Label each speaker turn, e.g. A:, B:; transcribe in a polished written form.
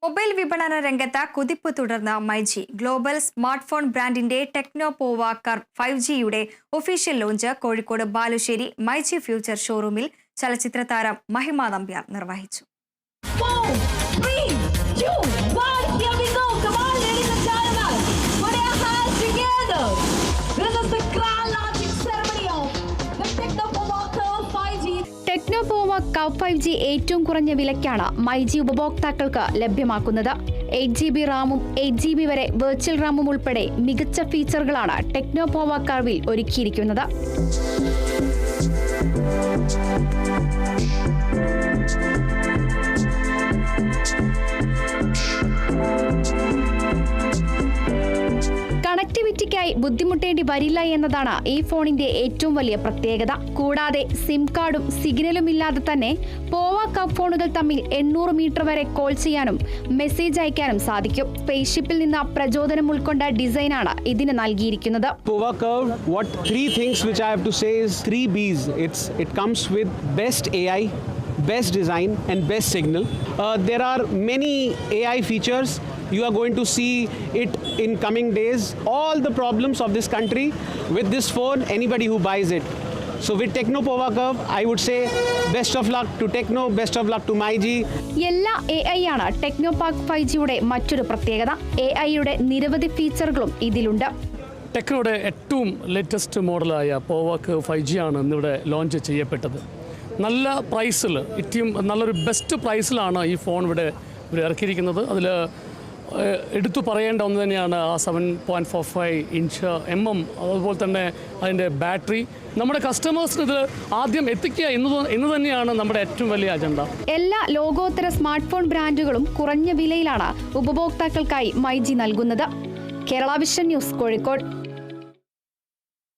A: Mobile വിപണന രംഗത്ത് കുതിപ്പ് തുടർന്ന മൈജി ഗ്ലോബൽ സ്മാർട്ട് ഫോൺ ബ്രാൻഡിന്റെ ടെക്നോപോവ കർവ് 5Gയുടെ official launch Kozhikode Balussery myG future ഷോറൂമിൽ ചലച്ചിത്ര താരം മഹിമ നമ്പ്യാർ നിർവഹിച്ചു.
B: ടെക്നോപോവ കർവ് 5G ഏറ്റവും കുറഞ്ഞ വിലയ്ക്കാണ് മൈജി ഉപഭോക്താക്കൾക്ക് ലഭ്യമാക്കുന്നത്. 8GB റാമും 8GB വരെ വെർച്വൽ റാമും ഉൾപ്പെടെ മികച്ച ഫീച്ചറുകളാണ് ടെക്നോപോവ കർവിൽ ഒരുക്കിയിരിക്കുന്നത്. കണക്ടിവിറ്റിക്കായി ബുദ്ധിമുട്ടേണ്ടി വരില്ല എന്നതാണ് ഈ ഫോണിന്റെ ഏറ്റവും വലിയ പ്രത്യേകത. കൂടാതെ സിം കാർഡും സിഗ്നലും ഇല്ലാതെ തന്നെ പോവ കർവ് ഫോണുകൾ തമ്മിൽ 800 മീറ്റർ വരെ കോൾ ചെയ്യാനും മെസ്സേജ് അയക്കാനും സാധിക്കും. സ്പേസ്ഷിപ്പിൽ നിന്ന് പ്രചോദനം ഉൾക്കൊണ്ട ഡിസൈനാണ് ഇതിന് നൽകിയിരിക്കുന്നത്.
C: Pova Curve, what three things which I have to say is 3 B's. It comes with best AI, best design and best signal. There are many AI features. You are going to see it in coming days. All the problems of this country with this phone, anybody who buys it. So with Technopova Curve, I would say best of luck to Techno, best of luck to MyG.
B: എല്ലാ AI ആണ് ടെക്നോപാക് 5Gയുടെ മറ്റൊരു പ്രത്യേകത. AI-യുടെ നിരവധി ഫീച്ചറുകളും ഇതിലുണ്ട്.
D: ടെക്നോയുടെ ഏറ്റവും latest മോഡലായ പോവ curve 5G ആണ് ഇന്നിവിടെ ലോഞ്ച് ചെയ്യപ്പെട്ടത്. നല്ല പ്രൈസിൽ, ഏറ്റവും നല്ലൊരു ബെസ്റ്റ് പ്രൈസിലാണ് ഈ ഫോൺ ഇവിടെ ഇറക്കിയിരിക്കുന്നത്. അതിൽ എടുത്തു പറയേണ്ട ഒന്ന് തന്നെയാണ് ആ 7.45 ഇഞ്ച് അതുപോലെ തന്നെ അതിൻ്റെ ബാറ്ററി. നമ്മുടെ കസ്റ്റമേഴ്സിന് ഇത് ആദ്യം എത്തിക്കുക എന്ന് തന്നെയാണ് നമ്മുടെ ഏറ്റവും വലിയ അജണ്ട.
B: എല്ലാ ലോകോത്തര സ്മാർട്ട് ഫോൺ ബ്രാൻഡുകളും കുറഞ്ഞ വിലയിലാണ് ഉപഭോക്താക്കൾക്കായി മൈജി നൽകുന്നത്. Kerala vision news, Kozhikode.